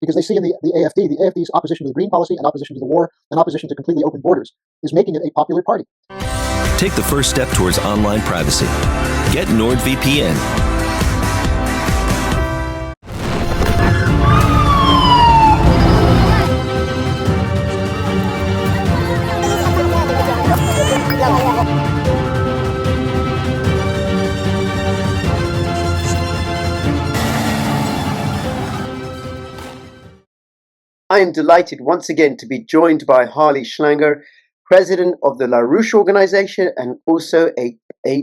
because they see in the AfD's opposition to the green policy and opposition to the war and opposition to completely open borders is making it a popular party. Take the first step towards online privacy. Get NordVPN. I am delighted once again to be joined by Harley Schlanger, president of the LaRouche organization and also a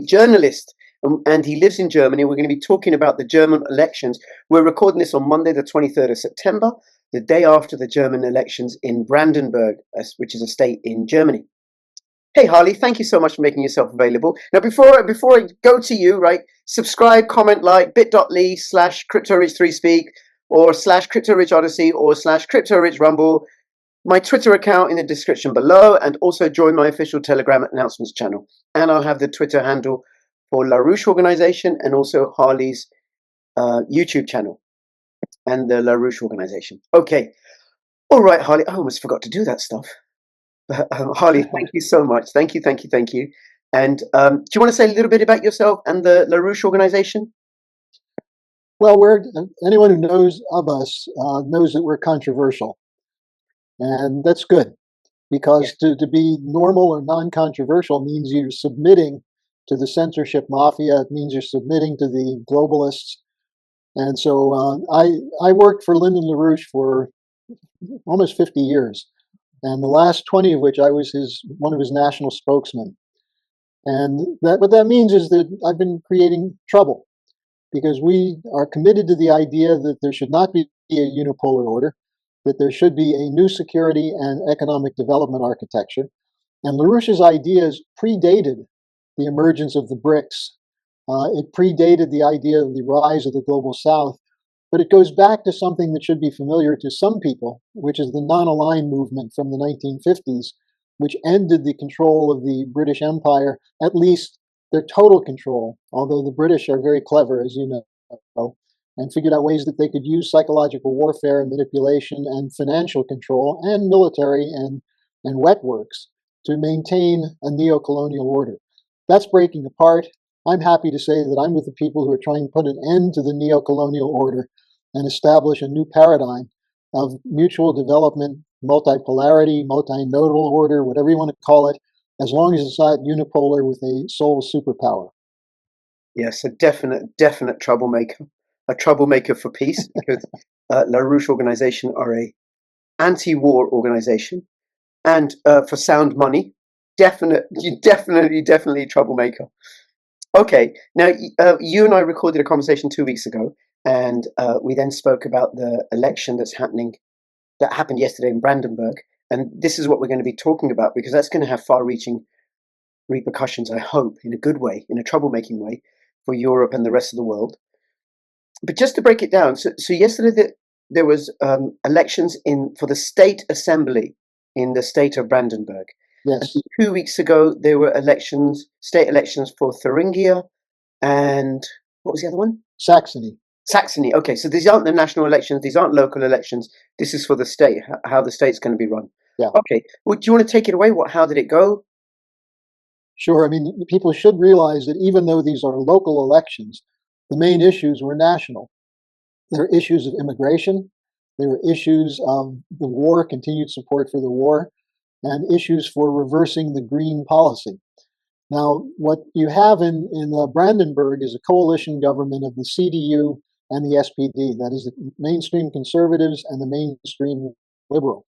journalist. And he lives in Germany. We're going to be talking about the German elections. We're recording this on Monday, the 23rd of September, the day after the German elections in Brandenburg, which is a state in Germany. Hey, Harley, thank you so much for making yourself available. Now, before I go to you, right, subscribe, comment, like, bit.ly/CryptoRich3Speak, or /CryptoRichOdyssey, or /CryptoRichRumble, my Twitter account in the description below, and also join my official Telegram announcements channel. And I'll have the Twitter handle for LaRouche organization and also Harley's YouTube channel and the LaRouche organization. Okay. All right, Harley. I almost forgot to do that stuff. Harley, thank you so much. Thank you. And do you want to say a little bit about yourself and the LaRouche organization? Well, anyone who knows of us knows that we're controversial. And that's good, because to be normal or non-controversial means you're submitting to the censorship mafia. It means you're submitting to the globalists. And so I worked for Lyndon LaRouche for almost 50 years, and the last 20 of which I was one of his national spokesmen. And what that means is that I've been creating trouble, because we are committed to the idea that there should not be a unipolar order, that there should be a new security and economic development architecture. And LaRouche's ideas predated the emergence of the BRICS. It predated the idea of the rise of the global south, but it goes back to something that should be familiar to some people, which is the non-aligned movement from the 1950s, which ended the control of the British Empire, at least their total control, although the British are very clever, as you know, and figured out ways that they could use psychological warfare and manipulation and financial control and military and wet works to maintain a neo-colonial order. That's breaking apart. I'm happy to say that I'm with the people who are trying to put an end to the neo-colonial order and establish a new paradigm of mutual development, multipolarity, multinodal order, whatever you want to call it, as long as it's not unipolar with a sole superpower. Yes, a definite troublemaker. A troublemaker for peace, because LaRouche organization are a anti-war organization, and for sound money, definitely troublemaker. Okay, now you and I recorded a conversation 2 weeks ago, and we then spoke about the election that happened yesterday in Brandenburg, and this is what we're going to be talking about, because that's going to have far-reaching repercussions, I hope, in a good way, in a troublemaking way, for Europe and the rest of the world. But just to break it down, so yesterday there was elections for the state assembly in the state of Brandenburg. Yes. And 2 weeks ago there were state elections for Thuringia, and what was the other one? Saxony. Saxony. Okay, so these aren't the national elections; these aren't local elections. This is for the state, how the state's going to be run. Yeah. Okay. Well, do you want to take it away? How did it go? Sure. I mean, people should realize that even though these are local elections, the main issues were national. There are issues of immigration, there are issues of the war, continued support for the war, and issues for reversing the green policy. Now, what you have in Brandenburg is a coalition government of the CDU and the SPD, that is the mainstream conservatives and the mainstream liberal.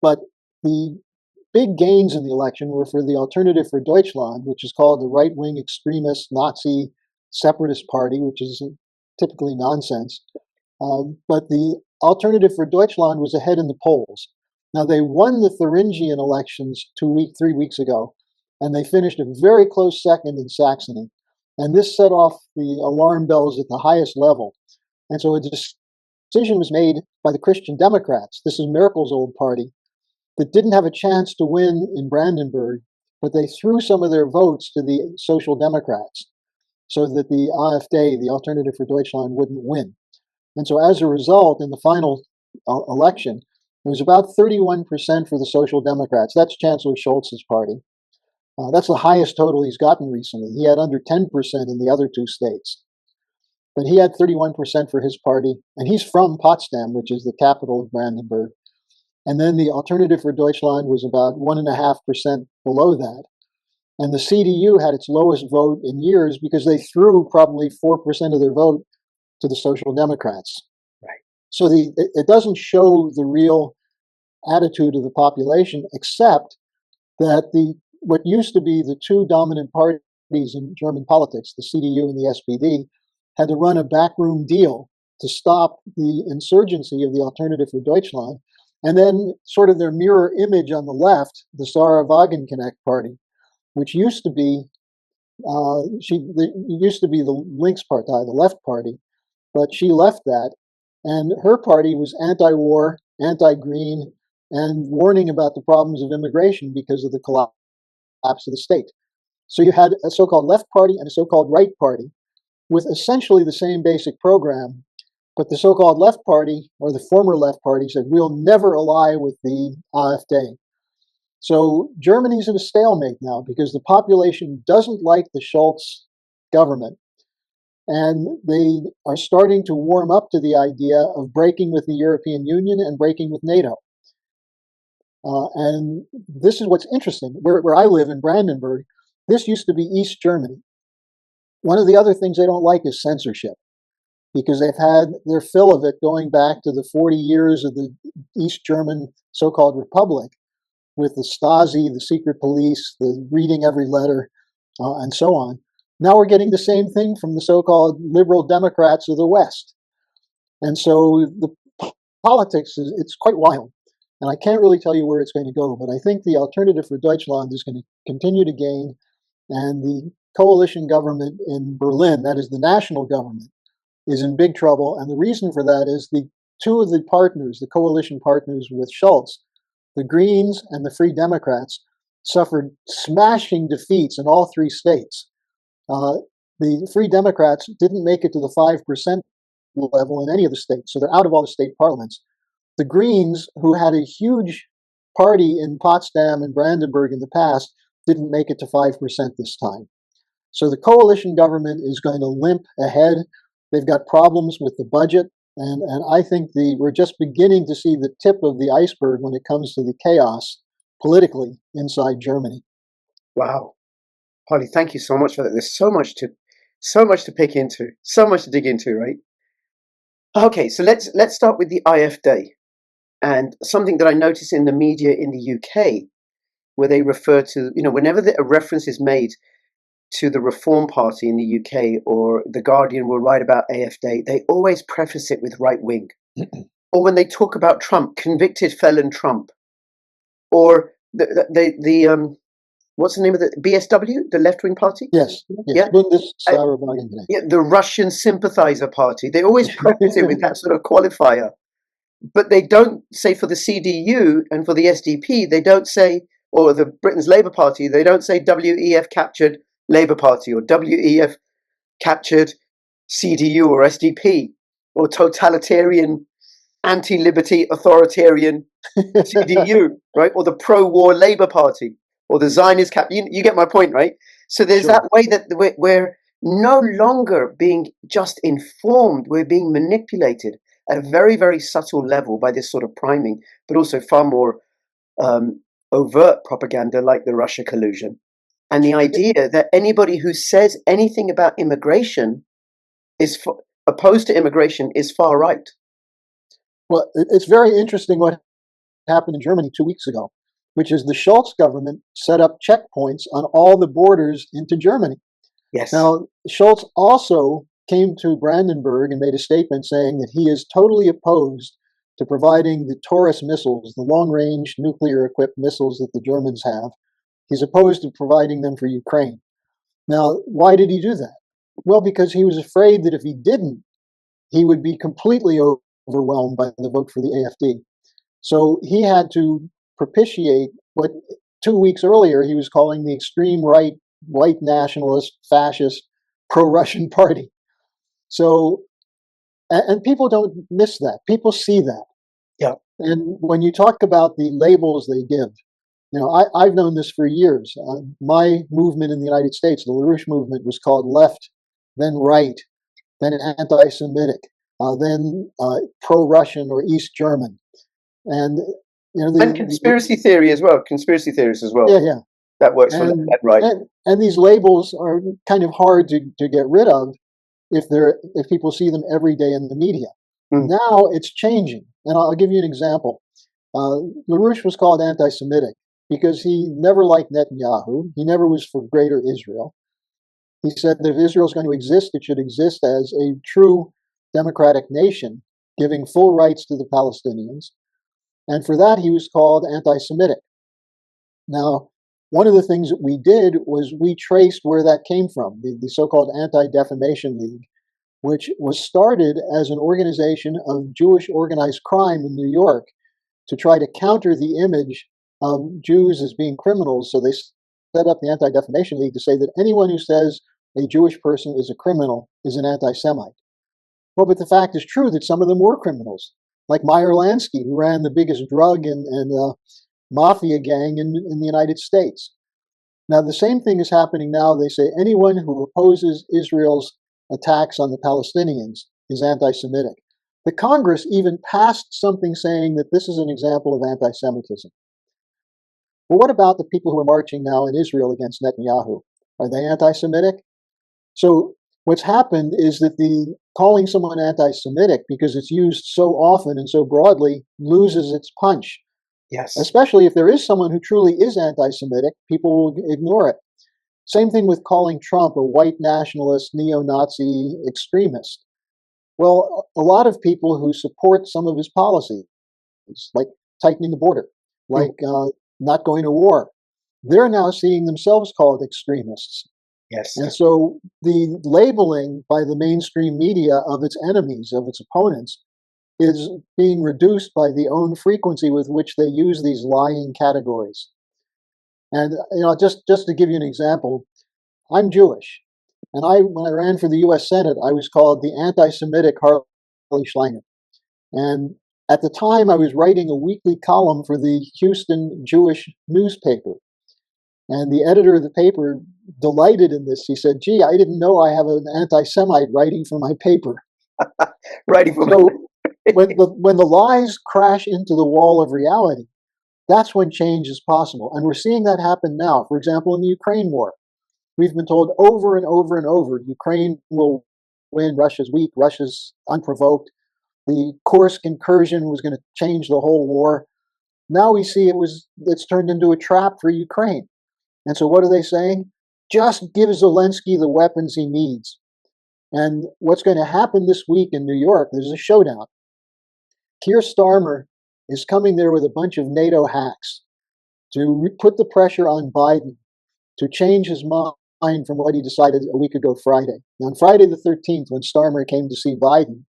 But the big gains in the election were for the Alternative for Deutschland, which is called the right-wing extremist Nazi separatist party, which is typically nonsense. But the Alternative for Deutschland was ahead in the polls. Now, they won the Thuringian elections 3 weeks ago, and they finished a very close second in Saxony. And this set off the alarm bells at the highest level. And so a decision was made by the Christian Democrats, this is Merkel's old party, that didn't have a chance to win in Brandenburg, but they threw some of their votes to the Social Democrats so that the AfD, the Alternative for Deutschland, wouldn't win. And so as a result, in the final election, it was about 31% for the Social Democrats. That's Chancellor Scholz's party. That's the highest total he's gotten recently. He had under 10% in the other two states. But he had 31% for his party, and he's from Potsdam, which is the capital of Brandenburg. And then the Alternative for Deutschland was about 1.5% below that. And the CDU had its lowest vote in years because they threw probably 4% of their vote to the Social Democrats. Right. So it doesn't show the real attitude of the population, except that what used to be the two dominant parties in German politics, the CDU and the SPD, had to run a backroom deal to stop the insurgency of the Alternative for Deutschland. And then sort of their mirror image on the left, the Sarah Wagenknecht party, which used to be the Linkspartei, the left party, but she left that, and her party was anti-war, anti-green, and warning about the problems of immigration because of the collapse of the state. So you had a so-called left party and a so-called right party with essentially the same basic program, but the so-called left party, or the former left party, said, we'll never ally with the AfD. So Germany's in a stalemate now because the population doesn't like the Scholz government. And they are starting to warm up to the idea of breaking with the European Union and breaking with NATO. And this is what's interesting. Where I live in Brandenburg, this used to be East Germany. One of the other things they don't like is censorship, because they've had their fill of it going back to the 40 years of the East German so-called Republic, with the Stasi, the secret police, the reading every letter, and so on. Now we're getting the same thing from the so-called liberal Democrats of the West. And so the politics, it's quite wild. And I can't really tell you where it's going to go, but I think the Alternative for Deutschland is going to continue to gain, and the coalition government in Berlin, that is the national government, is in big trouble. And the reason for that is the two of the partners, the coalition partners with Scholz, the Greens and the Free Democrats, suffered smashing defeats in all three states. The Free Democrats didn't make it to the 5% level in any of the states, so they're out of all the state parliaments. The Greens, who had a huge party in Potsdam and Brandenburg in the past, didn't make it to 5% this time. So the coalition government is going to limp ahead. They've got problems with the budget, and I think we're just beginning to see the tip of the iceberg when it comes to the chaos politically inside Germany. Wow. Harley, thank you so much for that. There's so much to pick into, so much to dig into, right? Okay, so let's start with the AfD, and something that I notice in the media in the UK, where they refer to, whenever a reference is made to the Reform Party in the UK, or The Guardian will write about AfD, they always preface it with right wing. Or when they talk about Trump, convicted felon Trump, or the what's the name of the BSW, the left-wing party? Yes. Yeah. Yeah, the Russian sympathizer party. They always preface it with that sort of qualifier. But they don't say for the CDU and for the SDP, they don't say, or the Britain's Labour Party, they don't say WEF captured Labour Party, or WEF captured CDU or SDP, or totalitarian, anti-liberty, authoritarian CDU, right? Or the pro-war Labour Party, or the Zionist cap. You get my point, right? So there's that way that we're no longer being just informed, we're being manipulated at a very, very subtle level by this sort of priming, but also far more overt propaganda like the Russia collusion. And the idea that anybody who says anything about immigration is opposed to immigration is far right. Well, it's very interesting what happened in Germany 2 weeks ago, which is the Scholz government set up checkpoints on all the borders into Germany. Yes. Now, Scholz also came to Brandenburg and made a statement saying that he is totally opposed to providing the Taurus missiles, the long-range nuclear-equipped missiles that the Germans have. He's opposed to providing them for Ukraine. Now, why did he do that? Well, because he was afraid that if he didn't, he would be completely overwhelmed by the vote for the AfD. So he had to propitiate what 2 weeks earlier he was calling the extreme right, white nationalist, fascist, pro-Russian party. So, and people don't miss that. People see that. Yeah. And when you talk about the labels they give, I've known this for years. My movement in the United States, the LaRouche movement, was called left, then right, then anti-Semitic, then pro-Russian or East German. And, And conspiracy theory as well, conspiracy theories as well. yeah. That works for left and right. And these labels are kind of hard to get rid of if people see them every day in the media. Now it's changing. And I'll give you an example. LaRouche was called anti-Semitic because he never liked Netanyahu. He never was for Greater Israel. He said that if Israel is going to exist, it should exist as a true democratic nation, giving full rights to the Palestinians. And for that, he was called anti-Semitic. Now, one of the things that we did was we traced where that came from, the so-called Anti-Defamation League, which was started as an organization of Jewish organized crime in New York to try to counter the image of Jews as being criminals. So they set up the Anti-Defamation League to say that anyone who says a Jewish person is a criminal is an anti-Semite. Well, but the fact is true that some of them were criminals, like Meyer Lansky, who ran the biggest drug and mafia gang in the United States. Now, the same thing is happening now. They say anyone who opposes Israel's attacks on the Palestinians is anti-Semitic. The Congress even passed something saying that this is an example of anti-Semitism. Well, what about the people who are marching now in Israel against Netanyahu? Are they anti-Semitic? So what's happened is that the calling someone anti-Semitic, because it's used so often and so broadly, loses its punch. Yes. Especially if there is someone who truly is anti-Semitic, people will ignore it. Same thing with calling Trump a white nationalist, neo-Nazi extremist. Well, a lot of people who support some of his policies, like tightening the border, like not going to war, they're now seeing themselves called extremists. Yes. And so the labeling by the mainstream media of its enemies, of its opponents, is being reduced by the own frequency with which they use these lying categories. And just to give you an example, I'm Jewish, and when I ran for the U.S. Senate, I was called the anti-Semitic Harley Schlanger. And at the time, I was writing a weekly column for the Houston Jewish newspaper. And the editor of the paper delighted in this. He said, "Gee, I didn't know I have an anti-Semite writing for my paper." Writing for so when the lies crash into the wall of reality, that's when change is possible. And we're seeing that happen now. For example, in the Ukraine war, we've been told over and over and over, Ukraine will win, Russia's weak, Russia's unprovoked. The Kursk incursion was going to change the whole war. Now we see it's turned into a trap for Ukraine. And so what are they saying? Just give Zelensky the weapons he needs. And what's going to happen this week in New York, there's a showdown. Keir Starmer is coming there with a bunch of NATO hacks to put the pressure on Biden to change his mind from what he decided a week ago Friday. Now, on Friday the 13th, when Starmer came to see Biden,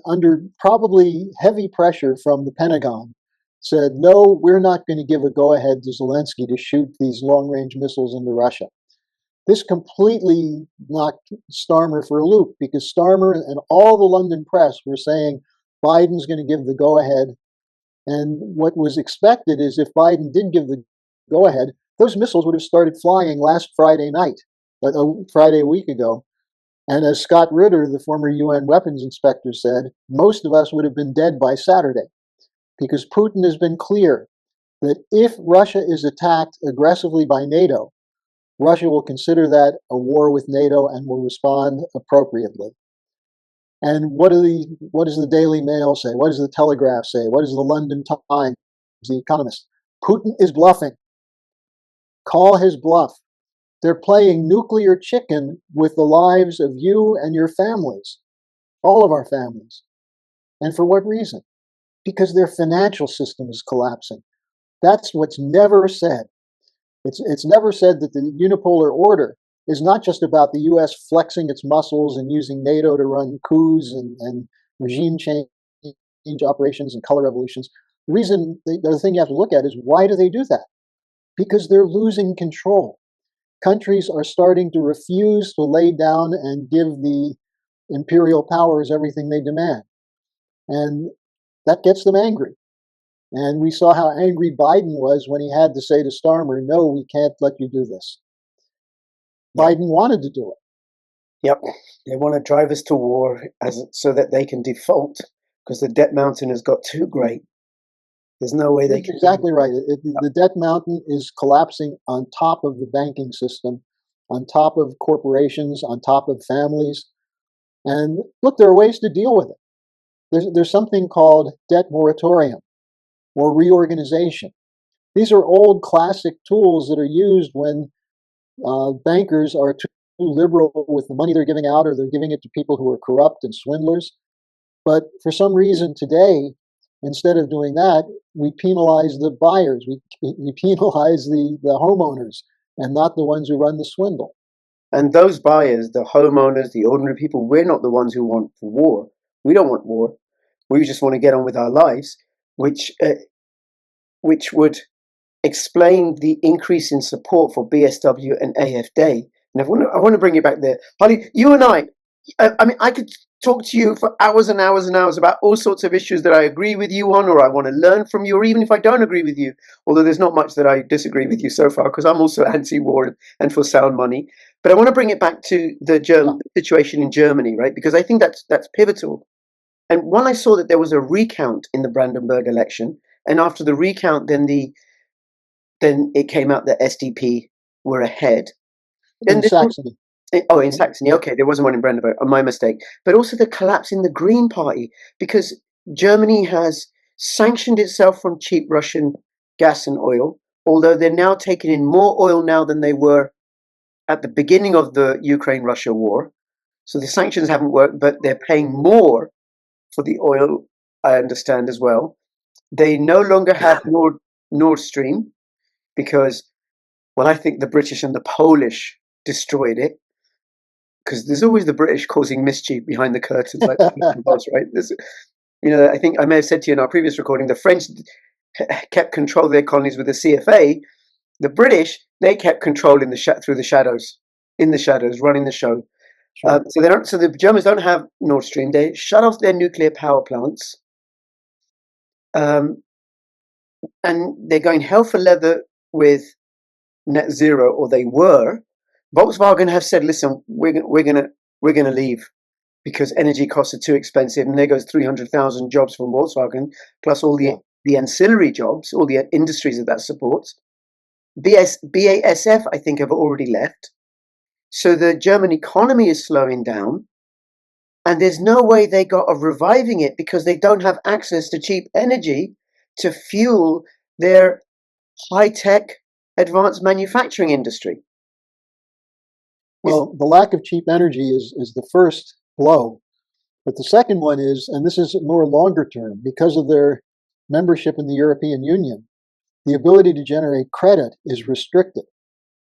under probably heavy pressure from the Pentagon, said, no, we're not going to give a go-ahead to Zelensky to shoot these long-range missiles into Russia. This completely knocked Starmer for a loop, because Starmer and all the London press were saying Biden's going to give the go-ahead. And what was expected is if Biden did give the go-ahead, those missiles would have started flying last Friday night, Friday a week ago. And as Scott Ritter, the former UN weapons inspector, said, most of us would have been dead by Saturday, because Putin has been clear that if Russia is attacked aggressively by NATO, Russia will consider that a war with NATO and will respond appropriately. And what does the Daily Mail say? What does the Telegraph say? What does the London Times, the Economist? Putin is bluffing. Call his bluff. They're playing nuclear chicken with the lives of you and your families, all of our families. And for what reason? Because their financial system is collapsing. That's what's never said. It's never said that the unipolar order is not just about the U.S. flexing its muscles and using NATO to run coups and regime change operations and color revolutions. The thing you have to look at is, why do they do that? Because they're losing control. Countries are starting to refuse to lay down and give the imperial powers everything they demand. And that gets them angry. And we saw how angry Biden was when he had to say to Starmer, no, we can't let you do this. Biden wanted to do it. Yep, they want to drive us to war so that they can default because the debt mountain has got too great. There's no way they can. Exactly right. The debt mountain is collapsing on top of the banking system, on top of corporations, on top of families. And look, there are ways to deal with it. There's something called debt moratorium or reorganization. These are old classic tools that are used when bankers are too liberal with the money they're giving out, or they're giving it to people who are corrupt and swindlers. But for some reason today, instead of doing that, we penalize the buyers. We penalize the homeowners and not the ones who run the swindle. And those buyers, the homeowners, the ordinary people, we're not the ones who want war. We don't want war. We just want to get on with our lives, which would explain the increase in support for BSW and AfD. And I want to bring you back there. Harley, you and I mean, I could talk to you for hours and hours and hours about all sorts of issues that I agree with you on, or I want to learn from you, or even if I don't agree with you, although there's not much that I disagree with you so far, because I'm also anti-war and for sound money. But I want to bring it back to the situation in Germany, right? Because I think that's pivotal. And when I saw that there was a recount in the Brandenburg election, and after the recount, then it came out that SDP were ahead. In Saxony. In Saxony. Okay, there wasn't one in Brandenburg. My mistake. But also the collapse in the Green Party, because Germany has sanctioned itself from cheap Russian gas and oil, although they're now taking in more oil now than they were at the beginning of the Ukraine-Russia war. So the sanctions haven't worked, but they're paying more for the oil, I understand as well. They no longer have Nord Stream because, well, I think the British and the Polish destroyed it, because there's always the British causing mischief behind the curtains, like the boss, right? I think I may have said to you in our previous recording, the French kept control of their colonies with the CFA. The British, they kept control through the shadows, running the show. Sure. So the Germans don't have Nord Stream. They shut off their nuclear power plants, and they're going hell for leather with net zero, or they were. Volkswagen have said, "Listen, we're gonna leave because energy costs are too expensive." And there goes 300,000 jobs from Volkswagen, plus all the ancillary jobs, all the industries that supports. BASF, I think, have already left. So the German economy is slowing down, and there's no way they got of reviving it because they don't have access to cheap energy to fuel their high-tech advanced manufacturing industry. Well, the lack of cheap energy is the first blow. But the second one is, and this is more longer term, because of their membership in the European Union, the ability to generate credit is restricted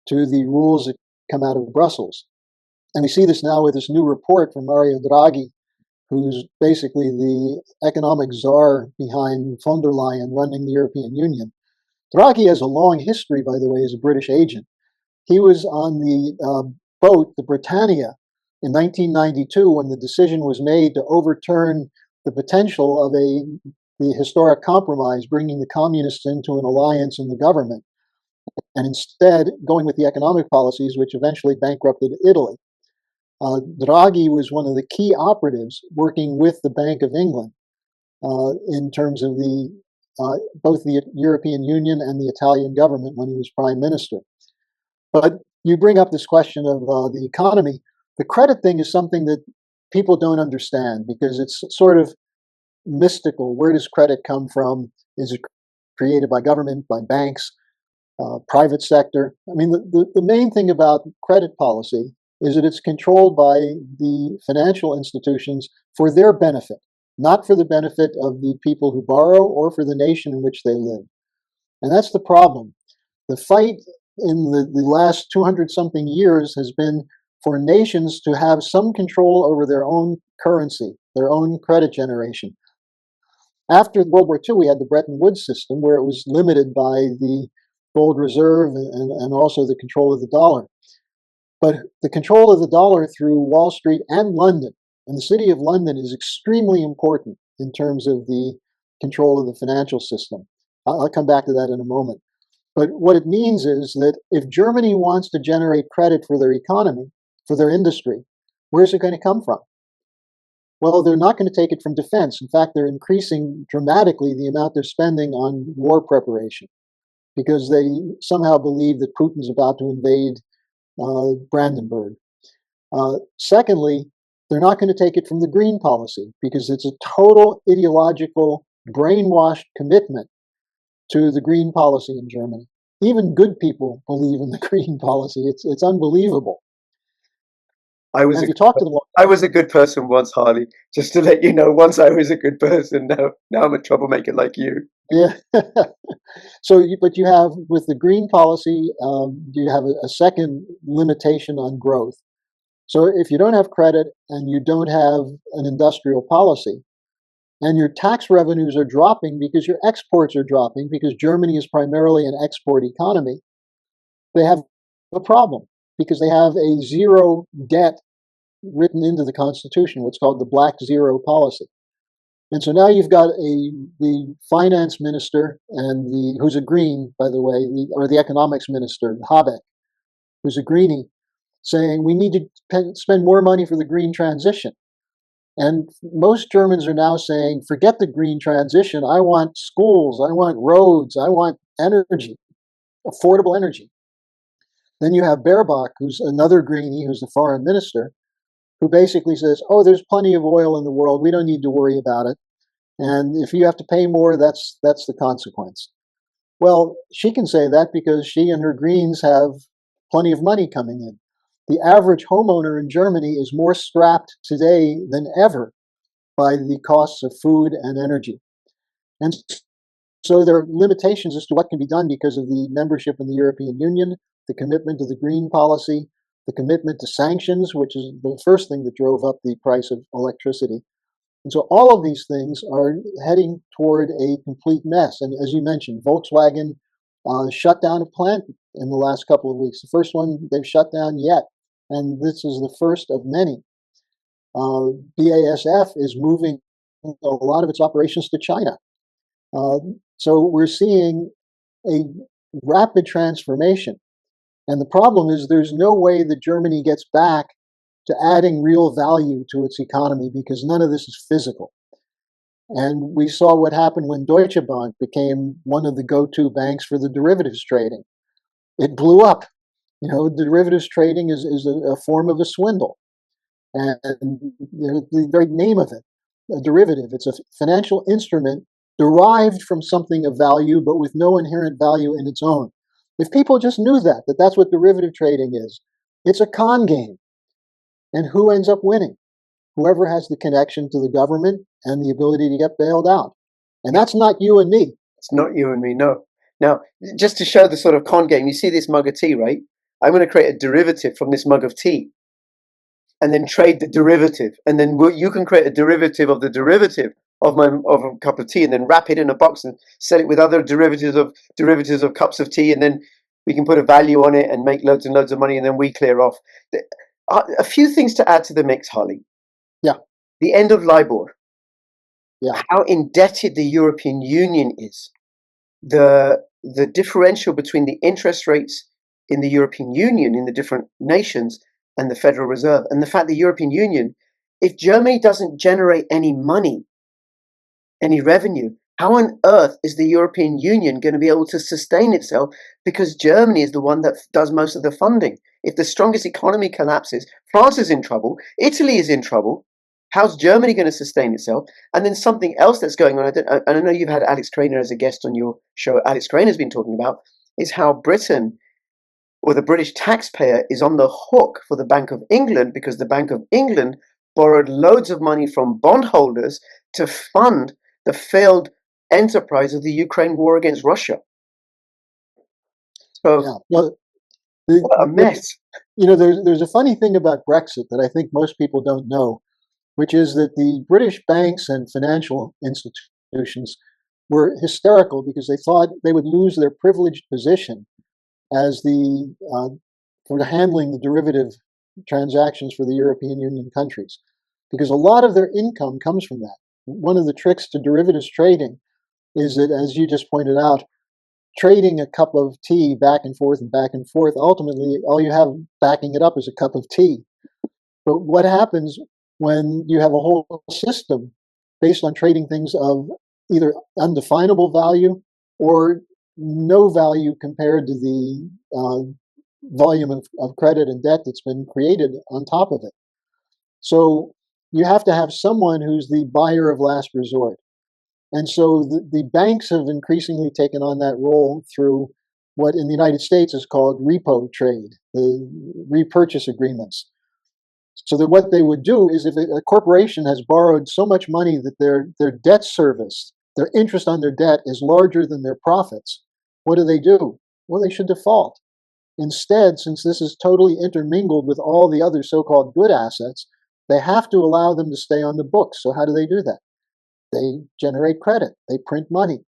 to the rules that come out of Brussels. And we see this now with this new report from Mario Draghi, who's basically the economic czar behind von der Leyen running the European Union. Draghi has a long history, by the way, as a British agent. He was on the boat, the Britannia, in 1992 when the decision was made to overturn the potential of the historic compromise, bringing the communists into an alliance in the government, and instead going with the economic policies which eventually bankrupted Italy. Draghi was one of the key operatives working with the Bank of England in terms of both the European Union and the Italian government when he was prime minister. But you bring up this question of the economy. The credit thing is something that people don't understand because it's sort of mystical. Where does credit come from? Is it created by government, by banks, private sector? I mean, the main thing about credit policy is that it's controlled by the financial institutions for their benefit, not for the benefit of the people who borrow or for the nation in which they live. And that's the problem. The fight in the last 200-something years has been for nations to have some control over their own currency, their own credit generation. After World War II, we had the Bretton Woods system where it was limited by the gold reserve and also the control of the dollar. But the control of the dollar through Wall Street and London, and the city of London is extremely important in terms of the control of the financial system. I'll come back to that in a moment. But what it means is that if Germany wants to generate credit for their economy, for their industry, where's it going to come from? Well, they're not going to take it from defense. In fact, they're increasing dramatically the amount they're spending on war preparation because they somehow believe that Putin's about to invade Brandenburg. Secondly, they're not going to take it from the green policy because it's a total ideological, brainwashed commitment to the green policy in Germany. Even good people believe in the green policy. It's unbelievable. I was a good person once, Harley. Just to let you know, once I was a good person. Now I'm a troublemaker like you. Yeah. But you have, with the green policy, you have a second limitation on growth. So if you don't have credit and you don't have an industrial policy, and your tax revenues are dropping because your exports are dropping, because Germany is primarily an export economy, they have a problem because they have a zero debt written into the Constitution, what's called the Black Zero policy. And so now you've got the finance minister and who's a green, by the way, or the economics minister, Habeck, who's a greenie, saying we need to spend more money for the green transition. And most Germans are now saying, forget the green transition. I want schools, I want roads, I want energy, affordable energy. Then you have Baerbock, who's another greenie, who's the foreign minister, who basically says, oh, there's plenty of oil in the world. We don't need to worry about it. And if you have to pay more, that's the consequence. Well, she can say that because she and her Greens have plenty of money coming in. The average homeowner in Germany is more strapped today than ever by the costs of food and energy. And so there are limitations as to what can be done because of the membership in the European Union, the commitment to the green policy, the commitment to sanctions, which is the first thing that drove up the price of electricity. And so all of these things are heading toward a complete mess. And as you mentioned, Volkswagen shut down a plant in the last couple of weeks. The first one they've shut down yet. And this is the first of many. BASF is moving a lot of its operations to China. So we're seeing a rapid transformation. And the problem is there's no way that Germany gets back to adding real value to its economy because none of this is physical. And we saw what happened when Deutsche Bank became one of the go-to banks for the derivatives trading. It blew up. Derivatives trading is a form of a swindle. And the very name of it, a derivative, it's a financial instrument derived from something of value, but with no inherent value in its own. If people just knew that that's what derivative trading is, it's a con game. And who ends up winning? Whoever has the connection to the government and the ability to get bailed out. And that's not you and me. It's not you and me, no. Now, just to show the sort of con game, you see this mug of tea, right? I'm going to create a derivative from this mug of tea and then trade the derivative. And then you can create a derivative of the derivative of a cup of tea and then wrap it in a box and sell it with other derivatives of cups of tea. And then we can put a value on it and make loads and loads of money and then we clear off. A few things to add to the mix, Harley. Yeah. The end of LIBOR. Yeah. How indebted the European Union is. The differential between the interest rates in the European Union, in the different nations, and the Federal Reserve, and the fact the European Union, if Germany doesn't generate any money, any revenue, how on earth is the European Union going to be able to sustain itself? Because Germany is the one that does most of the funding. If the strongest economy collapses, France is in trouble, Italy is in trouble. How's Germany going to sustain itself? And then something else that's going on, and I know you've had Alex Craner as a guest on your show, Alex Craner's been talking about, is how Britain, or the British taxpayer, is on the hook for the Bank of England because the Bank of England borrowed loads of money from bondholders to fund the failed enterprise of the Ukraine war against Russia. So, yeah. Well, what a mess. There's a funny thing about Brexit that I think most people don't know, which is that the British banks and financial institutions were hysterical because they thought they would lose their privileged position as for handling the derivative transactions for the European Union countries, because a lot of their income comes from that. One of the tricks to derivatives trading is that, as you just pointed out, trading a cup of tea back and forth, ultimately all you have backing it up is a cup of tea. But what happens when you have a whole system based on trading things of either undefinable value or no value compared to the volume of credit and debt that's been created on top of it? So you have to have someone who's the buyer of last resort. And so the banks have increasingly taken on that role through what in the United States is called repo trade, the repurchase agreements. So that what they would do is if a corporation has borrowed so much money that their debt service, their interest on their debt is larger than their profits, what do? Well, they should default. Instead, since this is totally intermingled with all the other so-called good assets, they have to allow them to stay on the books. So how do they do that? They generate credit. They print money.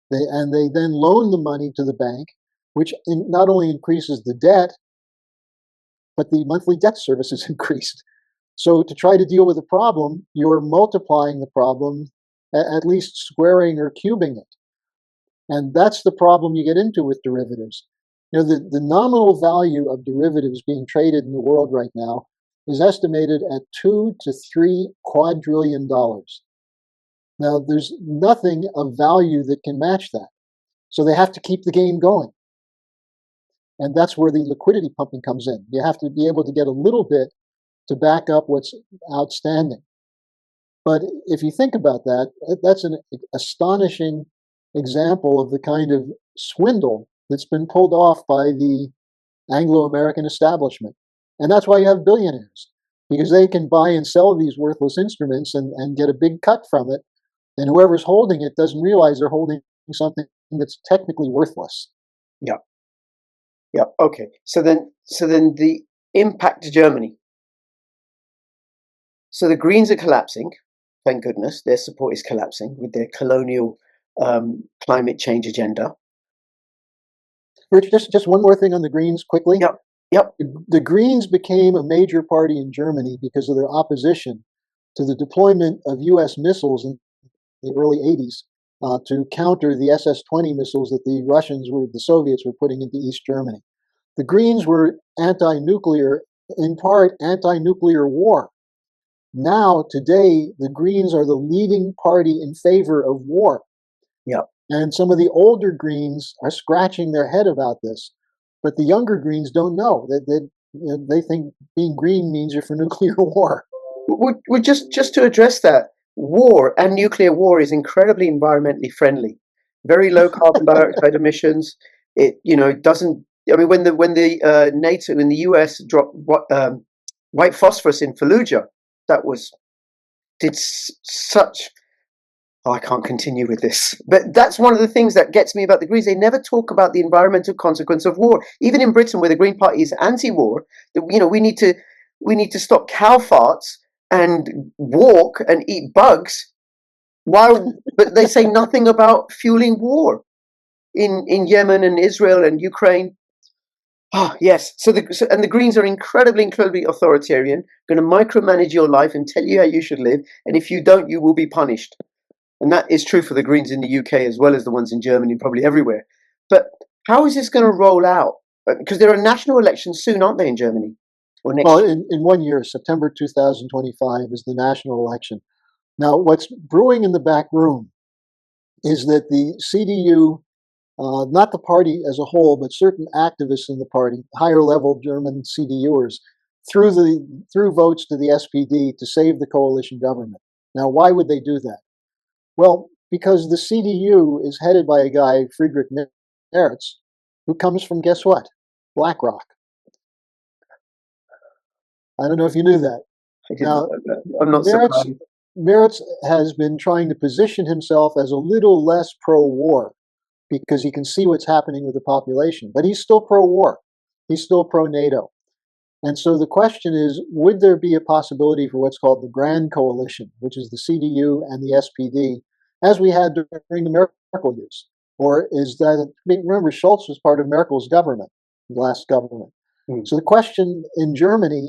And they then loan the money to the bank, which not only increases the debt, but the monthly debt service is increased. So to try to deal with the problem, you're multiplying the problem, at least squaring or cubing it. And that's the problem you get into with derivatives. You know, the nominal value of derivatives being traded in the world right now is estimated at $2 to $3 quadrillion. Now, there's nothing of value that can match that. So they have to keep the game going. And that's where the liquidity pumping comes in. You have to be able to get a little bit to back up what's outstanding. But if you think about that, that's an astonishing example of the kind of swindle that's been pulled off by the Anglo-American establishment. And that's why you have billionaires, because they can buy and sell these worthless instruments and get a big cut from it. And whoever's holding it doesn't realize they're holding something that's technically worthless. Yeah. Yeah. Okay. So then the impact to Germany. So the Greens are collapsing. Thank goodness, their support is collapsing with their colonial climate change agenda. Rich, just one more thing on the Greens quickly. Yep. Yep. The Greens became a major party in Germany because of their opposition to the deployment of U.S. missiles in the early 80s to counter the SS-20 missiles that the Soviets were putting into East Germany. The Greens were anti-nuclear, in part anti-nuclear war. Now, today, the Greens are the leading party in favor of war. Yeah. And some of the older Greens are scratching their head about this, but the younger Greens don't know. They think being green means you're for nuclear war. Well, just to address that, war and nuclear war is incredibly environmentally friendly. Very low carbon dioxide emissions. It doesn't. I mean, when the NATO in the US dropped white phosphorus in Fallujah, that did such. Oh, I can't continue with this. But that's one of the things that gets me about the Greens. They never talk about the environmental consequence of war. Even in Britain, where the Green Party is anti-war, we need to stop cow farts and walk and eat bugs. But they say nothing about fueling war in Yemen and Israel and Ukraine. Ah, yes. So the Greens are incredibly authoritarian, going to micromanage your life and tell you how you should live. And if you don't, you will be punished. And that is true for the Greens in the UK as well as the ones in Germany, probably everywhere. But how is this going to roll out? Because there are national elections soon, aren't they, in Germany? Or next Well, in 1 year, September 2025 is the national election. Now, what's brewing in the back room is that the CDU, not the party as a whole, but certain activists in the party, higher level German CDUers, threw votes to the SPD to save the coalition government. Now, why would they do that? Well, because the CDU is headed by a guy, Friedrich Merz, who comes from, guess what? BlackRock. I don't know if you knew that. Now, I'm not surprised. Merz has been trying to position himself as a little less pro-war because he can see what's happening with the population. But he's still pro-war. He's still pro-NATO. And so the question is, would there be a possibility for what's called the Grand Coalition, which is the CDU and the SPD, as we had during the Merkel years? Or is that, remember, Scholz was part of Merkel's government, the last government. So the question in Germany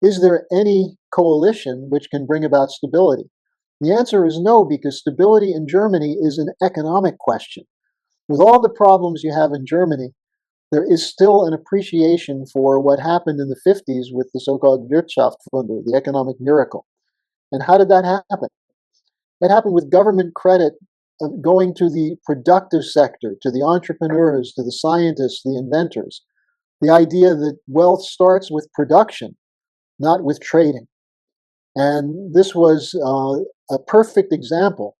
is there any coalition which can bring about stability? The answer is no, because stability in Germany is an economic question. With all the problems you have in Germany, there is still an appreciation for what happened in the 50s with the so-called Wirtschaftswunder, the economic miracle. And how did that happen? It happened with government credit going to the productive sector, to the entrepreneurs, to the scientists, the inventors. The idea that wealth starts with production, not with trading. And this was a perfect example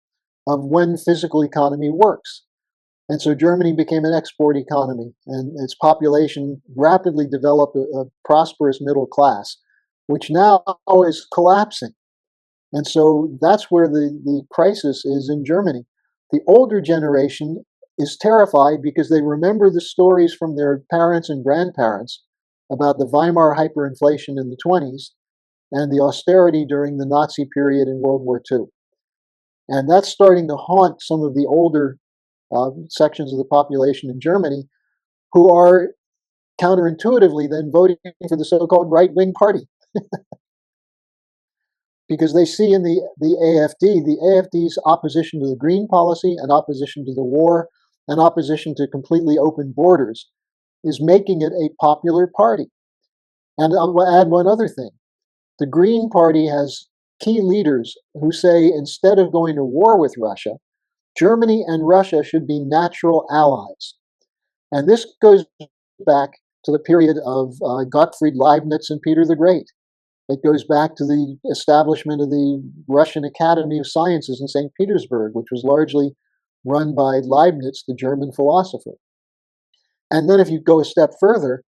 of when physical economy works. And so Germany became an export economy, and its population rapidly developed a prosperous middle class, which now is collapsing. And so that's where the crisis is in Germany. The older generation is terrified because they remember the stories from their parents and grandparents about the Weimar hyperinflation in the 20s and the austerity during the Nazi period in World War II. And that's starting to haunt some of the older sections of the population in Germany who are counterintuitively then voting for the so-called right-wing party. Because they see in the AfD's opposition to the green policy and opposition to the war and opposition to completely open borders is making it a popular party. And I'll add one other thing. The Green Party has key leaders who say instead of going to war with Russia, Germany and Russia should be natural allies. And this goes back to the period of Gottfried Leibniz and Peter the Great. It goes back to the establishment of the Russian Academy of Sciences in St. Petersburg, which was largely run by Leibniz, the German philosopher. And then if you go a step further,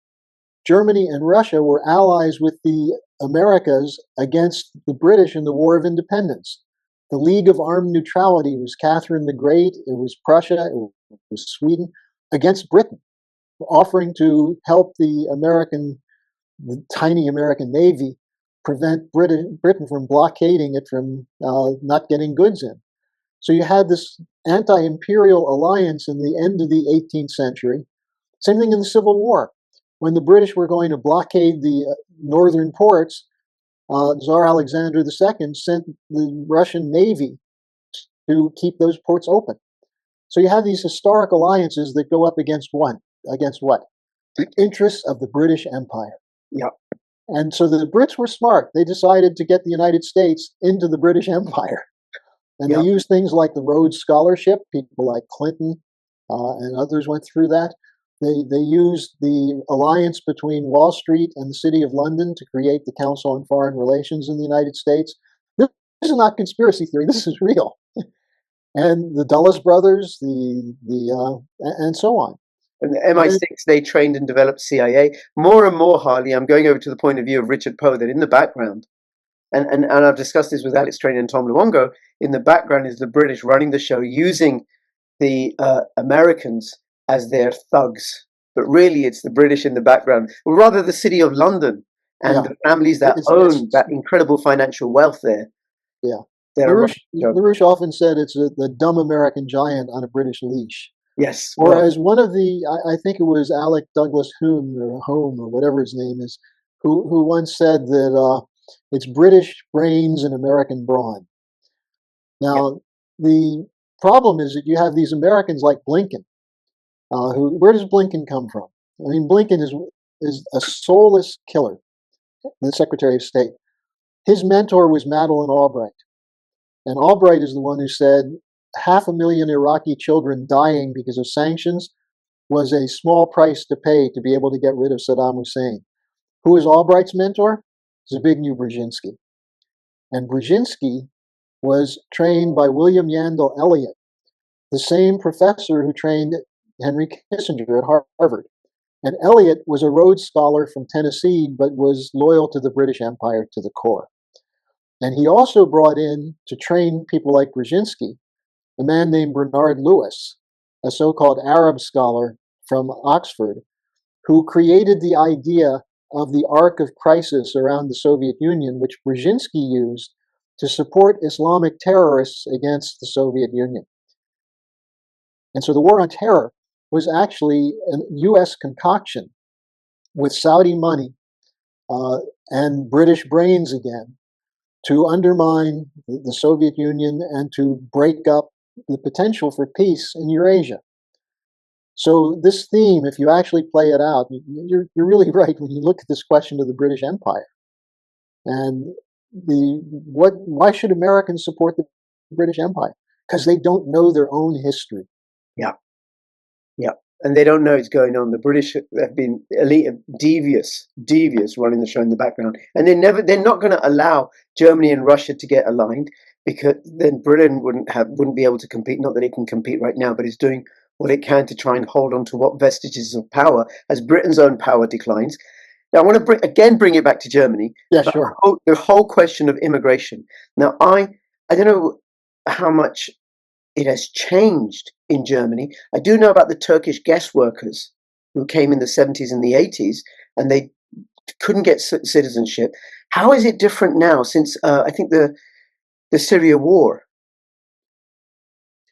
Germany and Russia were allies with the Americas against the British in the War of Independence. The League of Armed Neutrality was Catherine the Great, it was Prussia, it was Sweden, against Britain, offering to help the tiny American Navy prevent Britain from blockading it from not getting goods in. So you had this anti-imperial alliance in the end of the 18th century. Same thing in the Civil War. When the British were going to blockade the northern ports, Tsar Alexander II sent the Russian Navy to keep those ports open. So you have these historic alliances that go up against what? The interests of the British Empire. Yeah. And so the Brits were smart. They decided to get the United States into the British Empire. And they used things like the Rhodes Scholarship. People like Clinton and others went through that. They used the alliance between Wall Street and the City of London to create the Council on Foreign Relations in the United States. This is not conspiracy theory. This is real. And the Dulles brothers, and so on. And the MI6, they trained and developed CIA. More and more, Harley, I'm going over to the point of view of Richard Poe, that in the background, and I've discussed this with Alex Trainer and Tom Luongo, in the background is the British running the show, using the Americans as their thugs. But really, it's the British in the background, or rather the City of London and the families that own that incredible financial wealth there. Yeah. LaRouche often said it's the dumb American giant on a British leash. Yes. Or as one of I think it was Alec Douglas Home or whatever his name is, who once said that it's British brains and American brawn. Now, the problem is that you have these Americans like Blinken. Where does Blinken come from? I mean, Blinken is a soulless killer, the Secretary of State. His mentor was Madeleine Albright. And Albright is the one who said 500,000 Iraqi children dying because of sanctions was a small price to pay to be able to get rid of Saddam Hussein. Who is Albright's mentor? Zbigniew Brzezinski. And Brzezinski was trained by William Yandell Elliott, the same professor who trained Henry Kissinger at Harvard. And Elliott was a Rhodes Scholar from Tennessee, but was loyal to the British Empire to the core. And he also brought in, to train people like Brzezinski, a man named Bernard Lewis, a so-called Arab scholar from Oxford, who created the idea of the arc of crisis around the Soviet Union, which Brzezinski used to support Islamic terrorists against the Soviet Union. And so the war on terror was actually a U.S. concoction with Saudi money and British brains again to undermine the Soviet Union and to break up the potential for peace in Eurasia. So this theme, if you actually play it out, you're really right when you look at this question of the British Empire. And why should Americans support the British Empire? Because they don't know their own history. Yeah. Yeah. And they don't know it's going on. The British have been elite, devious running the show in the background. And they're not going to allow Germany and Russia to get aligned, because then Britain wouldn't be able to compete. Not that it can compete right now, but it's doing what it can to try and hold on to what vestiges of power as Britain's own power declines. Now, I want to bring it back to Germany. Yeah, sure. The whole question of immigration. Now, I don't know how much it has changed in Germany. I do know about the Turkish guest workers who came in the 70s and the 80s, and they couldn't get citizenship. How is it different now since, I think, the Syria war?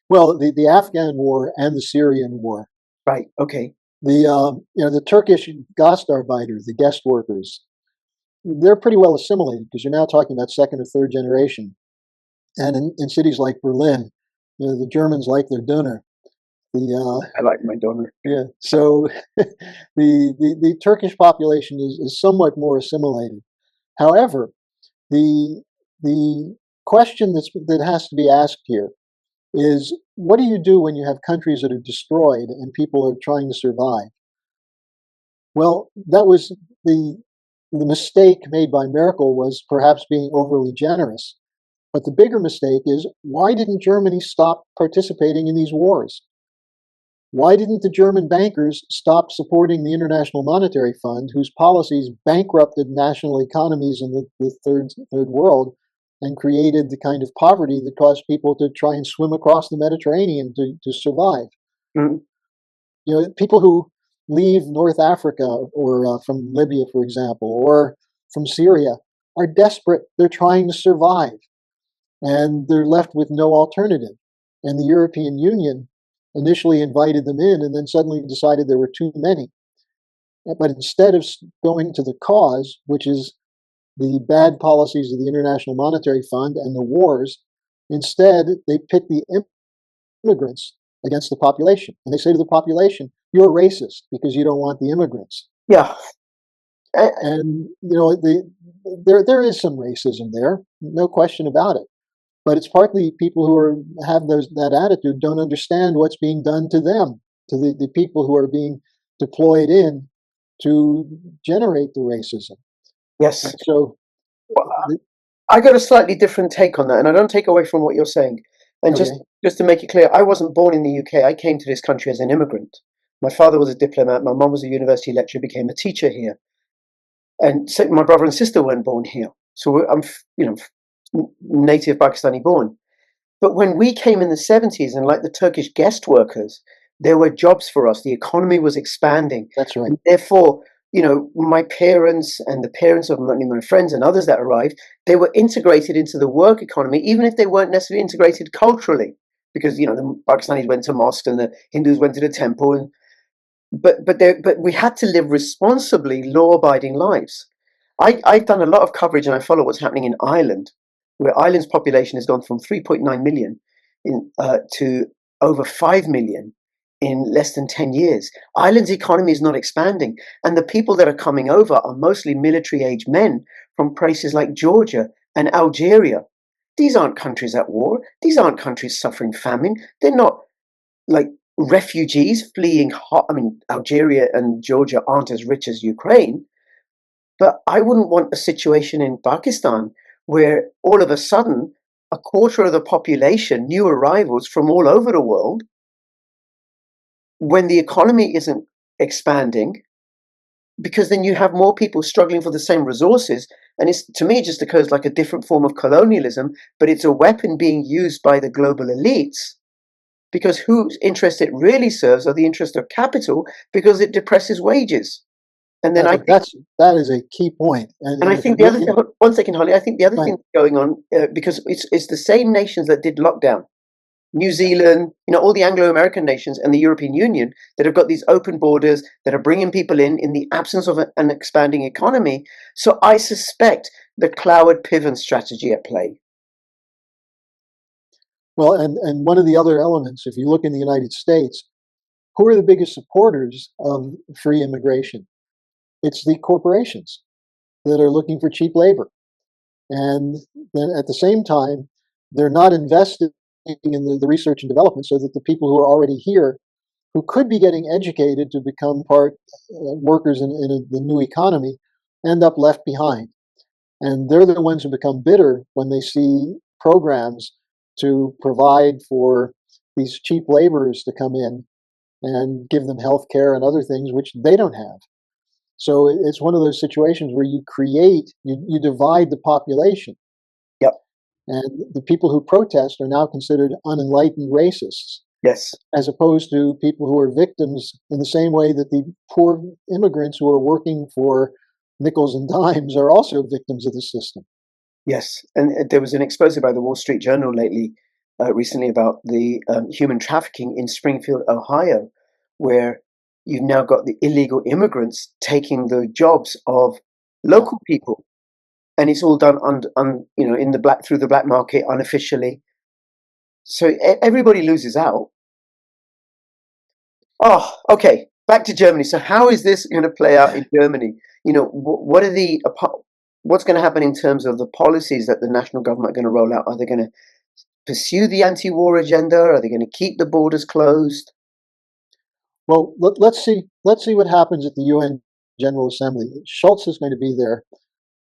Well, the Afghan war and the Syrian war. Right. Okay. The Turkish Gastarbeiter, the guest workers, they're pretty well assimilated, because you're now talking about second or third generation. And in cities like Berlin, the Germans like their doner. I like my doner. Yeah. So the Turkish population is somewhat more assimilated. However, the question that has to be asked here is, what do you do when you have countries that are destroyed and people are trying to survive? Well, that was the mistake made by Merkel, was perhaps being overly generous. But the bigger mistake is, why didn't Germany stop participating in these wars? Why didn't the German bankers stop supporting the International Monetary Fund, whose policies bankrupted national economies in the third world and created the kind of poverty that caused people to try and swim across the Mediterranean to survive? Mm-hmm. People who leave North Africa, or from Libya, for example, or from Syria, are desperate. They're trying to survive, and they're left with no alternative. And the European Union initially invited them in, and then suddenly decided there were too many. But instead of going to the cause, which is the bad policies of the International Monetary Fund and the wars, instead they pit the immigrants against the population. And they say to the population, you're racist because you don't want the immigrants. Yeah. And there is some racism there, no question about it. But it's partly people who have that attitude don't understand what's being done to them, to the people who are being deployed in to generate the racism. Yes. And so I got a slightly different take on that, and I don't take away from what you're saying. And okay. just to make it clear, I wasn't born in the UK. I came to this country as an immigrant. My father was a diplomat. My mum was a university lecturer, became a teacher here. And so my brother and sister weren't born here. So I'm, native Pakistani born. But when we came in the 70s, and like the Turkish guest workers, there were jobs for us. The economy was expanding. That's right. And therefore, my parents and the parents of my friends and others that arrived, they were integrated into the work economy, even if they weren't necessarily integrated culturally, because, the Pakistanis went to mosque and the Hindus went to the temple. But we had to live responsibly, law-abiding lives. I've done a lot of coverage, and I follow what's happening in Ireland, where Ireland's population has gone from 3.9 million to over 5 million in less than 10 years. Ireland's economy is not expanding, and the people that are coming over are mostly military-age men from places like Georgia and Algeria. These aren't countries at war. These aren't countries suffering famine. They're not like refugees fleeing. Algeria and Georgia aren't as rich as Ukraine, but I wouldn't want a situation in Pakistan where all of a sudden a quarter of the population, new arrivals from all over the world, when the economy isn't expanding, because then you have more people struggling for the same resources. And to me, it just occurs like a different form of colonialism, but it's a weapon being used by the global elites, because whose interest it really serves are the interest of capital, because it depresses wages. And then that is a key point. And I think the other thing, one second, Harley, I think the other thing going on, because it's the same nations that did lockdown, New Zealand, all the Anglo-American nations and the European Union that have got these open borders that are bringing people in the absence of an expanding economy. So I suspect the Cloward Piven strategy at play. Well, and one of the other elements, if you look in the United States, who are the biggest supporters of free immigration? It's the corporations that are looking for cheap labor. And then at the same time, they're not investing in the research and development so that the people who are already here, who could be getting educated to become workers in the new economy, end up left behind. And they're the ones who become bitter when they see programs to provide for these cheap laborers to come in and give them health care and other things which they don't have. So it's one of those situations where you divide the population. Yep. And the people who protest are now considered unenlightened racists. Yes. As opposed to people who are victims in the same way that the poor immigrants who are working for nickels and dimes are also victims of the system. Yes. And there was an expose by the Wall Street Journal recently about the human trafficking in Springfield, Ohio, where you've now got the illegal immigrants taking the jobs of local people, and it's all done through the black market unofficially. So everybody loses out. Oh, okay. Back to Germany. So how is this going to play out in Germany? What's going to happen in terms of the policies that the national government are going to roll out? Are they going to pursue the anti-war agenda? Are they going to keep the borders closed? Well, let's see what happens at the UN General Assembly. Schultz is going to be there.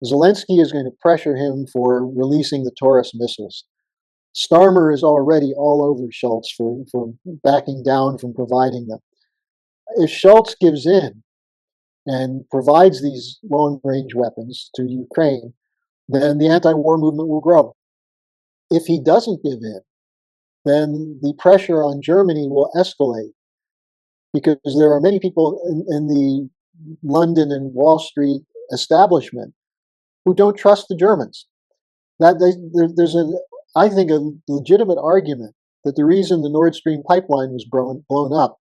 Zelensky is going to pressure him for releasing the Taurus missiles. Starmer is already all over Schultz for backing down from providing them. If Schultz gives in and provides these long-range weapons to Ukraine, then the anti-war movement will grow. If he doesn't give in, then the pressure on Germany will escalate, because there are many people in the London and Wall Street establishment who don't trust the Germans. There's I think, a legitimate argument that the reason the Nord Stream pipeline was blown up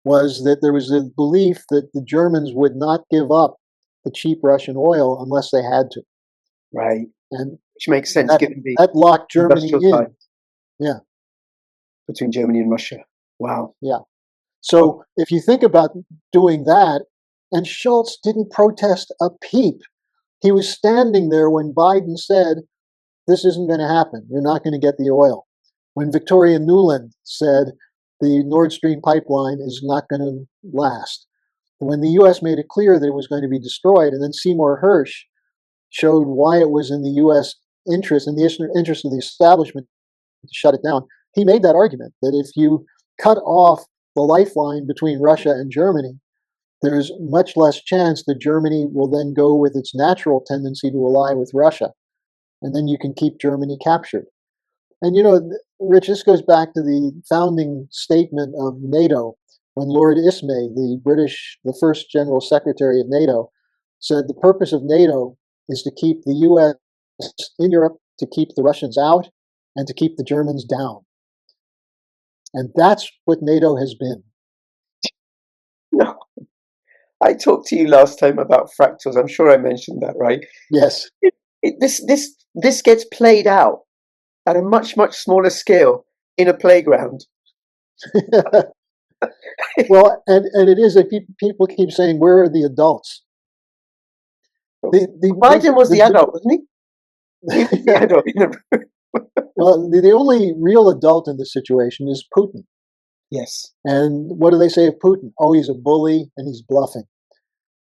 was that there was a belief that the Germans would not give up the cheap Russian oil unless they had to. Right. And which makes sense given the that locked Germany in. Yeah. Between Germany and Russia. Wow. Yeah. So if you think about doing that, and Schultz didn't protest a peep. He was standing there when Biden said, this isn't going to happen. You're not going to get the oil. When Victoria Nuland said the Nord Stream pipeline is not going to last. When the U.S. made it clear that it was going to be destroyed, and then Seymour Hersh showed why it was in the U.S. interest, in the interest of the establishment to shut it down, he made that argument that if you cut off the lifeline between Russia and Germany, there's much less chance that Germany will then go with its natural tendency to ally with Russia. And then you can keep Germany captured. And Rich, this goes back to the founding statement of NATO, when Lord Ismay, the first General Secretary of NATO, said the purpose of NATO is to keep the U.S. in Europe, to keep the Russians out, and to keep the Germans down. And that's what NATO has been. No. I talked to you last time about fractals. I'm sure I mentioned that, right? Yes. This gets played out at a much, much smaller scale in a playground. Well, and it is that people keep saying, where are the adults? Biden was the adult, wasn't he? He was the adult in the room. Well, the only real adult in this situation is Putin. Yes. And what do they say of Putin? Oh, he's a bully and he's bluffing.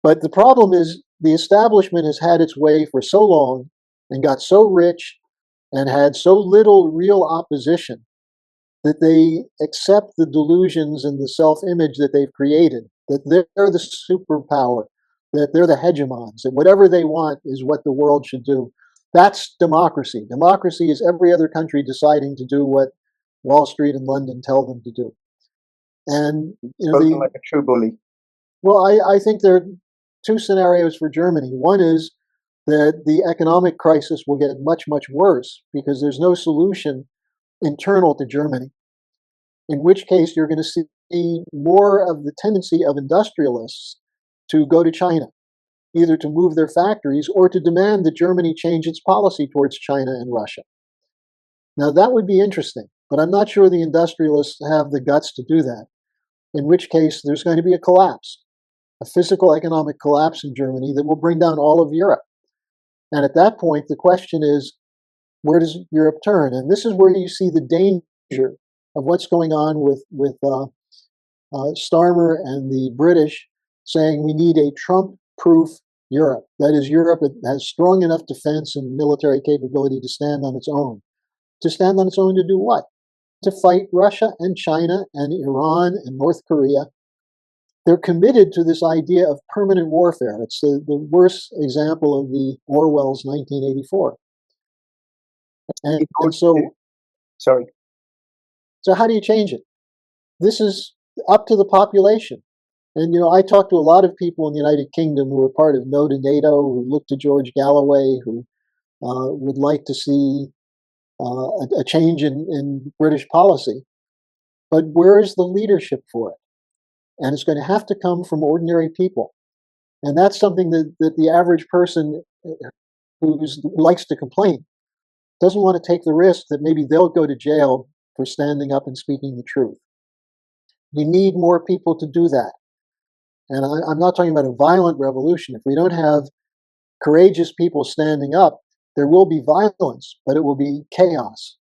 But the problem is the establishment has had its way for so long and got so rich and had so little real opposition that they accept the delusions and the self-image that they've created, that they're the superpower, that they're the hegemons, and whatever they want is what the world should do. That's democracy. Democracy is every other country deciding to do what Wall Street and London tell them to do. And like a true bully. Well, I think there are two scenarios for Germany. One is that the economic crisis will get much, much worse because there's no solution internal to Germany. in which case you're going to see more of the tendency of industrialists to go to China, either to move their factories or to demand that Germany change its policy towards China and Russia. Now, that would be interesting, but I'm not sure the industrialists have the guts to do that, in which case there's going to be a collapse, a physical economic collapse in Germany that will bring down all of Europe. And at that point, the question is, where does Europe turn? And this is where you see the danger of what's going on with Starmer and the British saying we need a Trump-proof Europe. That is, Europe has strong enough defense and military capability to stand on its own. To stand on its own to do what? To fight Russia and China and Iran and North Korea. They're committed to this idea of permanent warfare. It's the worst example of the Orwell's 1984. And so, sorry. So how do you change it? This is up to the population. And, I talked to a lot of people in the United Kingdom who were part of No to NATO, who looked to George Galloway, who would like to see a change in British policy. But where is the leadership for it? And it's going to have to come from ordinary people. And that's something that the average person who likes to complain doesn't want to take the risk that maybe they'll go to jail for standing up and speaking the truth. We need more people to do that. And I'm not talking about a violent revolution. If we don't have courageous people standing up, there will be violence, but it will be chaos.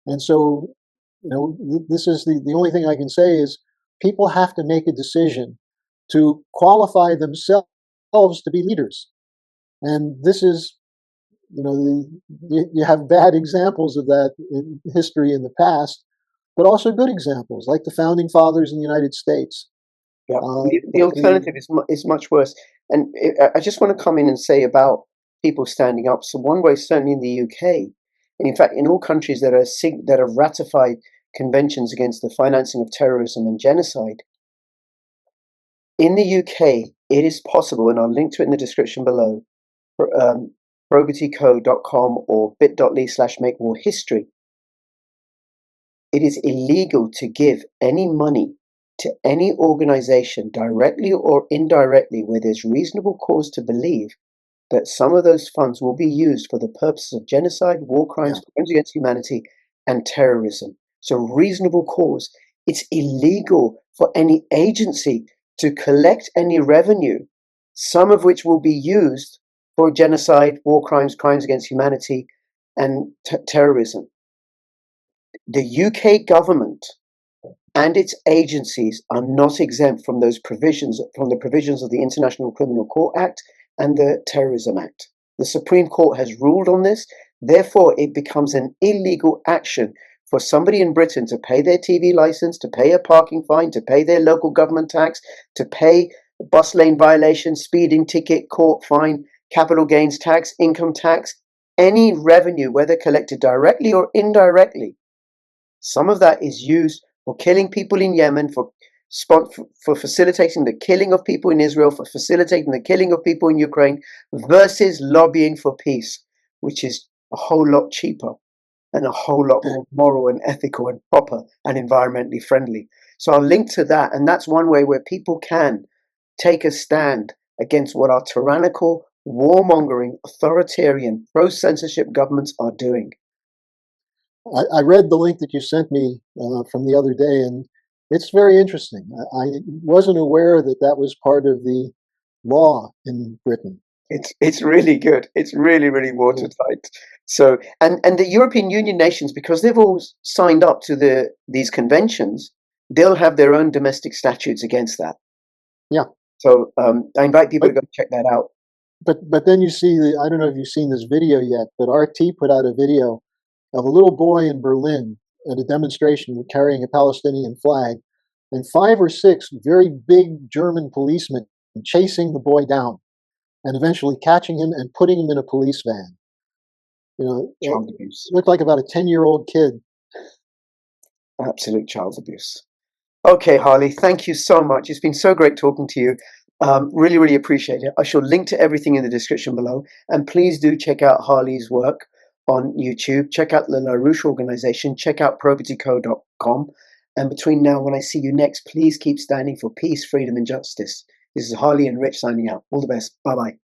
And so, this is the only thing I can say is people have to make a decision to qualify themselves to be leaders. And this is, you have bad examples of that in history in the past, but also good examples, like the founding fathers in the United States. Yeah, the alternative is much worse. And I just want to come in and say about people standing up. So one way, certainly in the UK, and in fact in all countries that have ratified conventions against the financing of terrorism and genocide, in the UK it is possible, and I'll link to it in the description below, probityco.com or bit.ly/makewarhistory. It is illegal to give any money to any organization, directly or indirectly, where there's reasonable cause to believe that some of those funds will be used for the purposes of genocide, war crimes, crimes against humanity, and terrorism. So reasonable cause. It's illegal for any agency to collect any revenue, some of which will be used for genocide, war crimes, crimes against humanity, and terrorism. The UK government and its agencies are not exempt from those provisions, from the provisions of the International Criminal Court Act and the Terrorism Act. The Supreme Court has ruled on this. Therefore, it becomes an illegal action for somebody in Britain to pay their TV license, to pay a parking fine, to pay their local government tax, to pay bus lane violation, speeding ticket, court fine, capital gains tax, income tax, any revenue, whether collected directly or indirectly. Some of that is used for killing people in Yemen, for facilitating the killing of people in Israel, for facilitating the killing of people in Ukraine, versus lobbying for peace, which is a whole lot cheaper and a whole lot more moral and ethical and proper and environmentally friendly. So I'll link to that, and that's one way where people can take a stand against what our tyrannical, warmongering, authoritarian, pro-censorship governments are doing. I read the link that you sent me from the other day, and it's very interesting. I wasn't aware that that was part of the law in Britain. It's really good. It's really, really watertight. So, and the European Union nations, because they've all signed up to these conventions, they'll have their own domestic statutes against that. Yeah. So I invite people to go check that out. But then you see I don't know if you've seen this video yet, but RT put out a video of a little boy in Berlin at a demonstration carrying a Palestinian flag, and 5 or 6 very big German policemen chasing the boy down and eventually catching him and putting him in a police van. Child abuse. It looked like about a 10-year-old kid. Absolute child abuse. Okay, Harley, thank you so much. It's been so great talking to you. Really, really appreciate it. I shall link to everything in the description below. And please do check out Harley's work on YouTube. Check out the LaRouche organization. Check out probityco.com. And between now and when I see you next, please keep standing for peace, freedom, and justice. This is Harley and Rich signing out. All the best. Bye-bye.